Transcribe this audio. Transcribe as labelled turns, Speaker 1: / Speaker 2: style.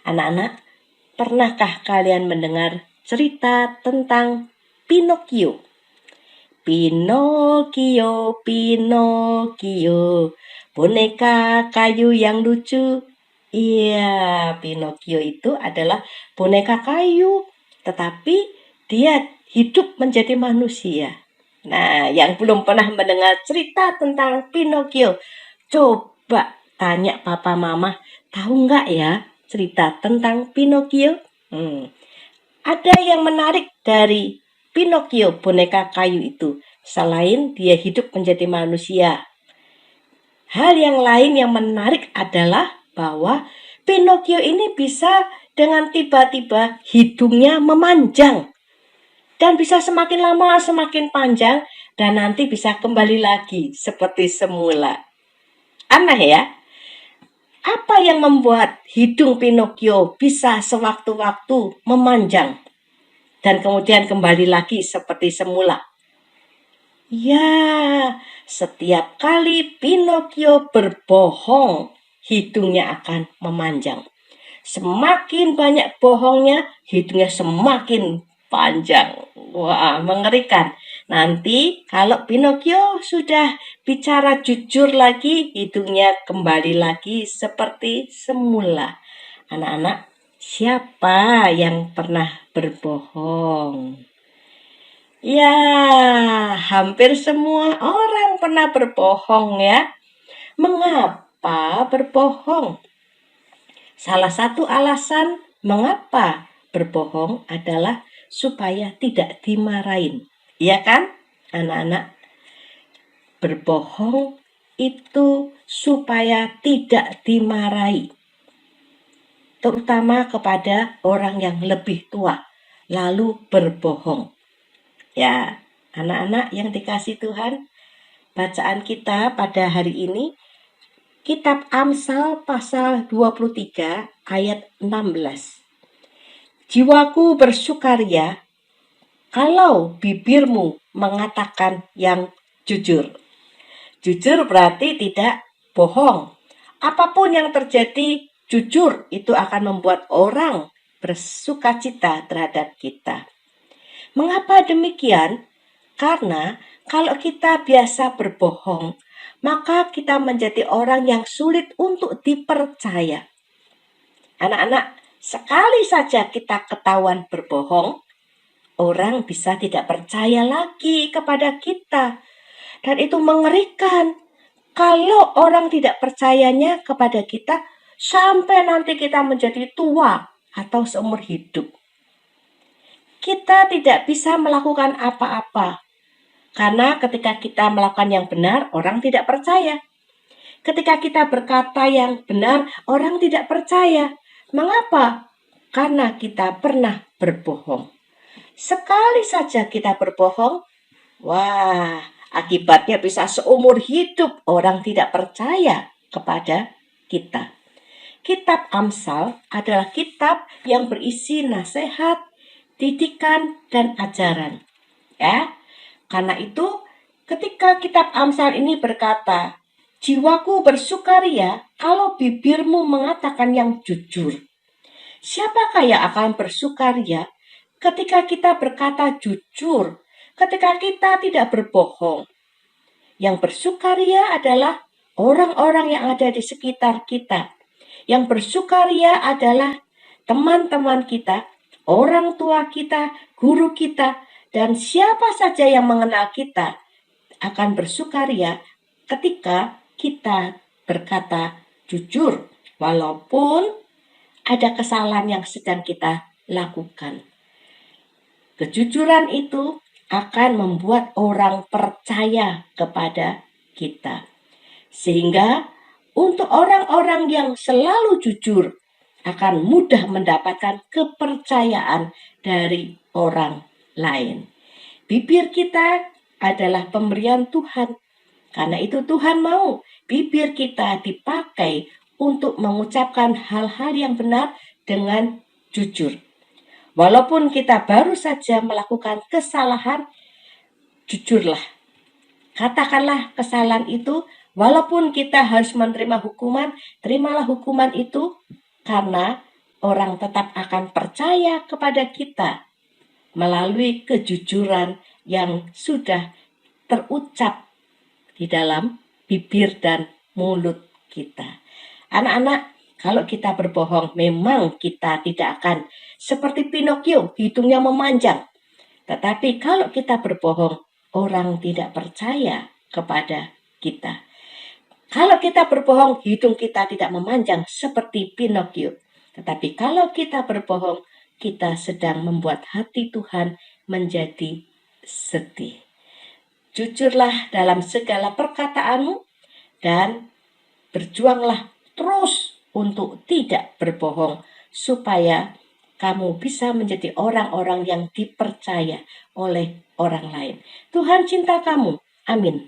Speaker 1: Anak-anak, pernahkah kalian mendengar cerita tentang Pinocchio? Pinocchio, Pinocchio, boneka kayu yang lucu. Iya, Pinocchio itu adalah boneka kayu, tetapi dia hidup menjadi manusia. Nah, yang belum pernah mendengar cerita tentang Pinocchio, coba tanya papa mama, tahu nggak ya cerita tentang Pinocchio? Ada yang menarik dari Pinocchio boneka kayu itu, selain dia hidup menjadi manusia. Hal yang lain yang menarik adalah bahwa Pinocchio ini bisa dengan tiba-tiba hidungnya memanjang dan bisa semakin lama semakin panjang dan nanti bisa kembali lagi seperti semula. Aneh ya? Apa yang membuat hidung Pinocchio bisa sewaktu-waktu memanjang dan kemudian kembali lagi seperti semula? Ya, setiap kali Pinocchio berbohong, hidungnya akan memanjang. Semakin banyak bohongnya, hidungnya semakin panjang. Wah, mengerikan. Nanti kalau Pinocchio sudah bicara jujur lagi, hidungnya kembali lagi seperti semula. Anak-anak, siapa yang pernah berbohong? Ya, hampir semua orang pernah berbohong ya. Mengapa berbohong? Salah satu alasan mengapa berbohong adalah supaya tidak dimarahin. Iya kan, anak-anak? Berbohong itu supaya tidak dimarahi. Terutama kepada orang yang lebih tua, lalu berbohong. Ya, anak-anak yang dikasih Tuhan, bacaan kita pada hari ini Kitab Amsal pasal 23 ayat 16. Jiwaku bersukaria kalau bibirmu mengatakan yang jujur. Jujur berarti tidak bohong. Apapun yang terjadi, jujur itu akan membuat orang bersukacita terhadap kita. Mengapa demikian? Karena kalau kita biasa berbohong, maka kita menjadi orang yang sulit untuk dipercaya. Anak-anak, sekali saja kita ketahuan berbohong, orang bisa tidak percaya lagi kepada kita. Dan itu mengerikan. Kalau orang tidak percayanya kepada kita, sampai nanti kita menjadi tua atau seumur hidup. Kita tidak bisa melakukan apa-apa. Karena ketika kita melakukan yang benar, orang tidak percaya. Ketika kita berkata yang benar, orang tidak percaya. Mengapa? Karena kita pernah berbohong. Sekali saja kita berbohong, wah, akibatnya bisa seumur hidup orang tidak percaya kepada kita. Kitab Amsal adalah kitab yang berisi nasihat, didikan, dan ajaran. Ya, karena itu ketika kitab Amsal ini berkata, jiwaku bersukaria kalau bibirmu mengatakan yang jujur. Siapakah yang akan bersukaria ketika kita berkata jujur, ketika kita tidak berbohong? Yang bersukaria adalah orang-orang yang ada di sekitar kita. Yang bersukaria adalah teman-teman kita, orang tua kita, guru kita, dan siapa saja yang mengenal kita akan bersukaria ketika kita berkata jujur, walaupun ada kesalahan yang sedang kita lakukan. Kejujuran itu akan membuat orang percaya kepada kita. Sehingga untuk orang-orang yang selalu jujur akan mudah mendapatkan kepercayaan dari orang lain. Bibir kita adalah pemberian Tuhan. Karena itu Tuhan mau bibir kita dipakai untuk mengucapkan hal-hal yang benar dengan jujur. Walaupun kita baru saja melakukan kesalahan, jujurlah. Katakanlah kesalahan itu, walaupun kita harus menerima hukuman, terimalah hukuman itu karena orang tetap akan percaya kepada kita melalui kejujuran yang sudah terucap di dalam bibir dan mulut kita. Anak-anak, kalau kita berbohong, memang kita tidak akan seperti Pinocchio, hidungnya memanjang. Tetapi kalau kita berbohong, orang tidak percaya kepada kita. Kalau kita berbohong, hidung kita tidak memanjang seperti Pinocchio. Tetapi kalau kita berbohong, kita sedang membuat hati Tuhan menjadi sedih. Jujurlah dalam segala perkataanmu dan berjuanglah terus untuk tidak berbohong supaya kamu bisa menjadi orang-orang yang dipercaya oleh orang lain. Tuhan cinta kamu. Amin.